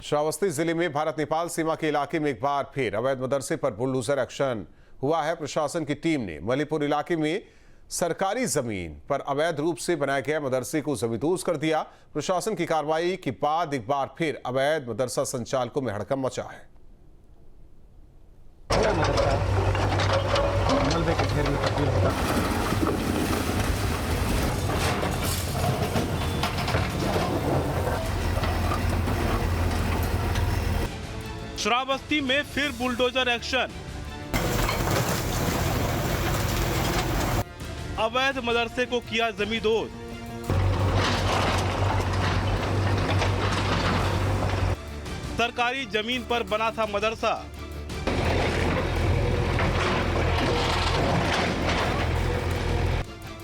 श्रावस्ती जिले में भारत नेपाल सीमा के इलाके में एक बार फिर अवैध मदरसे पर बुलडोजर एक्शन हुआ है। प्रशासन की टीम ने मलीपुर इलाके में सरकारी जमीन पर अवैध रूप से बनाए गए मदरसे को जमींदोज कर दिया। प्रशासन की कार्रवाई के बाद एक बार फिर अवैध मदरसा संचालकों में हड़कंप मचा है। श्रावस्ती में फिर बुलडोजर एक्शन। अवैध मदरसे को किया जमींदोज। सरकारी जमीन पर बना था मदरसा।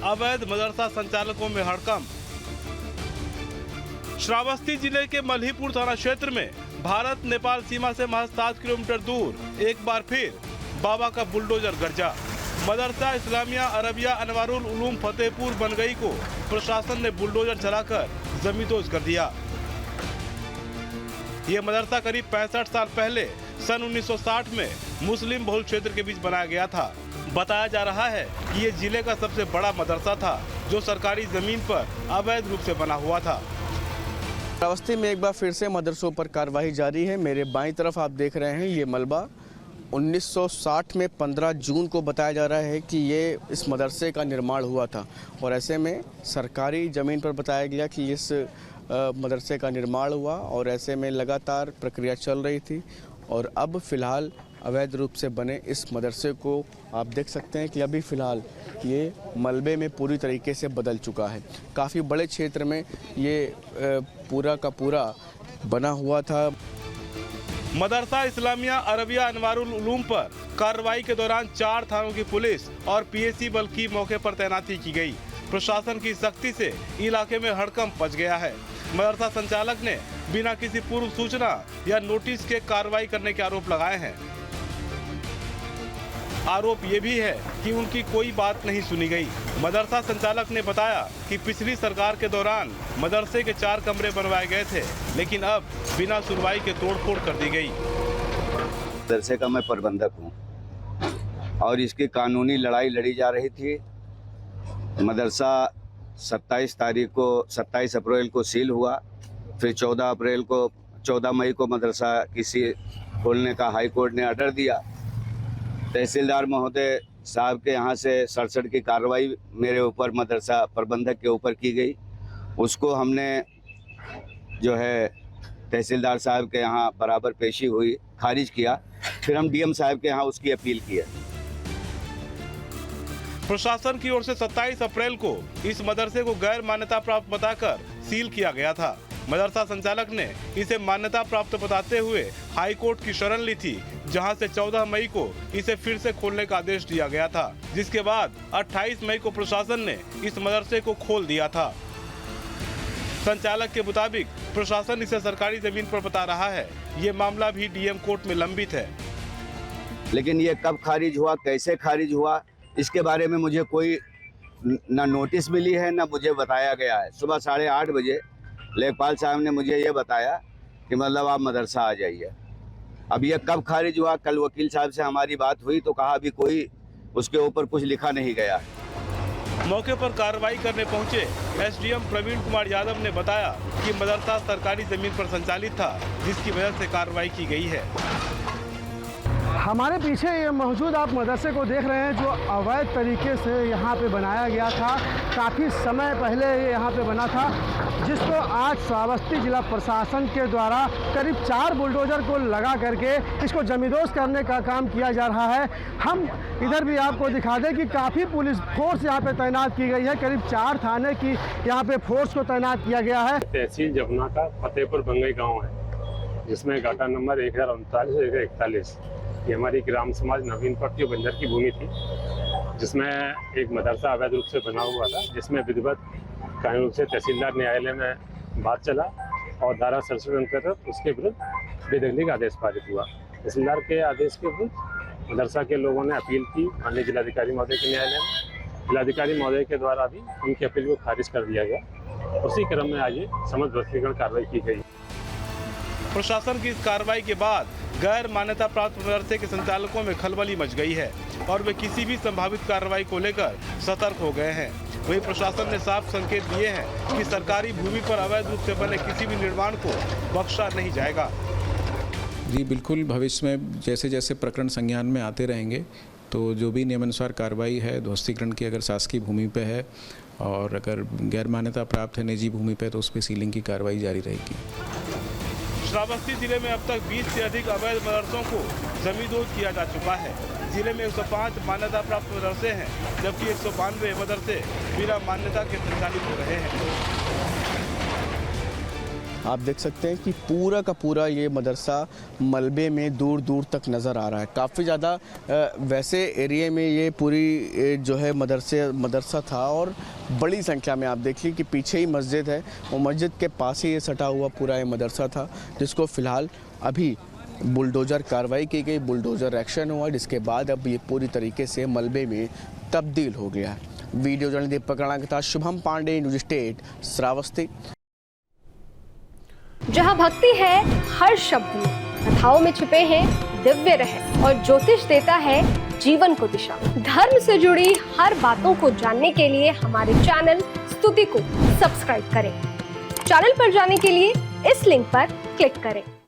अवैध मदरसा संचालकों में हड़कंप। श्रावस्ती जिले के मलीपुर थाना क्षेत्र में भारत नेपाल सीमा से महज 7 किलोमीटर दूर एक बार फिर बाबा का बुलडोजर गरजा। मदरसा इस्लामिया अरबिया अनवारुल उलूम फतेहपुर बनगई को प्रशासन ने बुलडोजर चलाकर जमींदोज कर दिया। ये मदरसा करीब 65 साल पहले सन 1960 में मुस्लिम बहुल क्षेत्र के बीच बनाया गया था। बताया जा रहा है कि ये जिले का सबसे बड़ा मदरसा था जो सरकारी जमीन पर अवैध रूप से बना हुआ था। श्रावस्ती में एक बार फिर से मदरसों पर कार्रवाई जारी है। मेरे बाईं तरफ आप देख रहे हैं ये मलबा 1960 में 15 जून को बताया जा रहा है कि ये इस मदरसे का निर्माण हुआ था और ऐसे में सरकारी ज़मीन पर बताया गया कि इस मदरसे का निर्माण हुआ और ऐसे में लगातार प्रक्रिया चल रही थी और अब फ़िलहाल अवैध रूप से बने इस मदरसे को आप देख सकते हैं कि अभी फ़िलहाल ये मलबे में पूरी तरीके से बदल चुका है। काफ़ी बड़े क्षेत्र में ये पूरा का पूरा बना हुआ था। मदरसा इस्लामिया अरबिया अनवारुल उलूम पर कार्रवाई के दौरान 4 थानों की पुलिस और पीएसी बल की मौके पर तैनाती की गई। प्रशासन की सख्ती से इलाके में हड़कंप मच गया है। मदरसा संचालक ने बिना किसी पूर्व सूचना या नोटिस के कार्रवाई करने के आरोप लगाए हैं। आरोप ये भी है कि उनकी कोई बात नहीं सुनी गई। मदरसा संचालक ने बताया कि पिछली सरकार के दौरान मदरसे के 4 कमरे बनवाए गए थे, लेकिन अब बिना सुनवाई के तोड़फोड़ कर दी गई। मदरसे का मैं प्रबंधक हूँ और इसकी कानूनी लड़ाई लड़ी जा रही थी। मदरसा 27 अप्रैल को सील हुआ। फिर 14 मई को मदरसा किसी खोलने का हाई कोर्ट ने ऑर्डर दिया। तहसीलदार महोदय साहब के यहाँ से 67 की कार्रवाई मेरे ऊपर मदरसा प्रबंधक के ऊपर की गई। उसको हमने जो है तहसीलदार साहब के यहाँ बराबर पेशी हुई, खारिज किया। फिर हम डीएम साहब के यहाँ उसकी अपील की। प्रशासन की ओर से 27 अप्रैल को इस मदरसे को गैर मान्यता प्राप्त बताकर सील किया गया था। मदरसा संचालक ने इसे मान्यता प्राप्त बताते हुए हाई कोर्ट की शरण ली थी, जहां से 14 मई को इसे फिर से खोलने का आदेश दिया गया था, जिसके बाद 28 मई को प्रशासन ने इस मदरसे को खोल दिया था। संचालक के मुताबिक प्रशासन इसे सरकारी जमीन पर बता रहा है। ये मामला भी डीएम कोर्ट में लंबित है। लेकिन ये कब खारिज हुआ, कैसे खारिज हुआ, इसके बारे में मुझे कोई ना नोटिस मिली है ना मुझे बताया गया है। सुबह 8:30 बजे लेखपाल साहब ने मुझे ये बताया कि मतलब आप मदरसा आ जाइए। अब ये कब खारिज हुआ, कल वकील साहब से हमारी बात हुई तो कहा अभी कोई उसके ऊपर कुछ लिखा नहीं गया है। मौके पर कार्रवाई करने पहुंचे एसडीएम प्रवीण कुमार यादव ने बताया कि मदरसा सरकारी जमीन पर संचालित था, जिसकी वजह से कार्रवाई की गई है। हमारे पीछे ये मौजूद आप मदरसे को देख रहे हैं जो अवैध तरीके से यहाँ पे बनाया गया था। काफ़ी समय पहले ये यहाँ पे बना था, जिसको आज श्रावस्ती जिला प्रशासन के द्वारा करीब 4 बुलडोजर को लगा करके इसको जमींदोज करने का काम किया जा रहा है। हम इधर भी आपको दिखा दें कि काफ़ी पुलिस फोर्स यहाँ पे तैनात की गई है। करीब 4 थाने की यहाँ पे फोर्स को तैनात किया गया है। तहसील जमुना का फतेहपुर बनगई गाँव है, जिसमें गाटा नंबर 1039 और 1041 ये हमारी ग्राम समाज नवीन पट्टी बंजर की भूमि थी, जिसमें एक मदरसा अवैध रूप से बना हुआ था, जिसमें विधिवत कानून रूप से तहसीलदार न्यायालय में बात चला और धारा 67 अंतर्गत उसके विरुद्ध बेदखली का आदेश पारित हुआ। तहसीलदार के आदेश के विरुद्ध मदरसा के लोगों ने अपील की माननीय जिलाधिकारी महोदय के न्यायालय में। जिलाधिकारी महोदय के द्वारा भी उनकी अपील को खारिज कर दिया गया। उसी क्रम में आज समझ ध्वस्तीकरण कार्रवाई की गई। प्रशासन की इस कार्रवाई के बाद गैर मान्यता प्राप्त मदरसे के संचालकों में खलबली मच गई है और वे किसी भी संभावित कार्रवाई को लेकर सतर्क हो गए हैं। वहीं प्रशासन ने साफ संकेत दिए हैं कि सरकारी भूमि पर अवैध रूप से बने किसी भी निर्माण को बख्शा नहीं जाएगा। जी बिल्कुल, भविष्य में जैसे जैसे प्रकरण संज्ञान में आते रहेंगे तो जो भी नियमानुसार कार्रवाई है ध्वस्तीकरण की, अगर शासकीय भूमि पे है और अगर गैर मान्यता प्राप्त है निजी भूमि पे, तो उस पर सीलिंग की कार्रवाई जारी रहेगी। श्रावस्ती जिले में अब तक 20 से अधिक अवैध मदरसों को जमींदोज किया जा चुका है। जिले में 105 मान्यता प्राप्त मदरसे हैं, जबकि 192 मदरसे बिना मान्यता के संचालित हो रहे हैं। आप देख सकते हैं कि पूरा का पूरा ये मदरसा मलबे में दूर दूर तक नज़र आ रहा है। काफ़ी ज़्यादा वैसे एरिया में ये पूरी जो है मदरसा था और बड़ी संख्या में आप देख लीजिए कि पीछे ही मस्जिद है, वो मस्जिद के पास ही ये सटा हुआ पूरा ये मदरसा था, जिसको फ़िलहाल अभी बुलडोज़र कार्रवाई की गई, बुलडोज़र एक्शन हुआ, जिसके बाद अब ये पूरी तरीके से मलबे में तब्दील हो गया है। वीडियो जर्नलिस्ट दीपक राणा के साथ शुभम पांडे, न्यूज़ स्टेट, श्रावस्ती। जहाँ भक्ति है हर शब्द में, कथाओं में छुपे हैं दिव्य रहस्य और ज्योतिष देता है जीवन को दिशा। धर्म से जुड़ी हर बातों को जानने के लिए हमारे चैनल स्तुति को सब्सक्राइब करें। चैनल पर जाने के लिए इस लिंक पर क्लिक करें।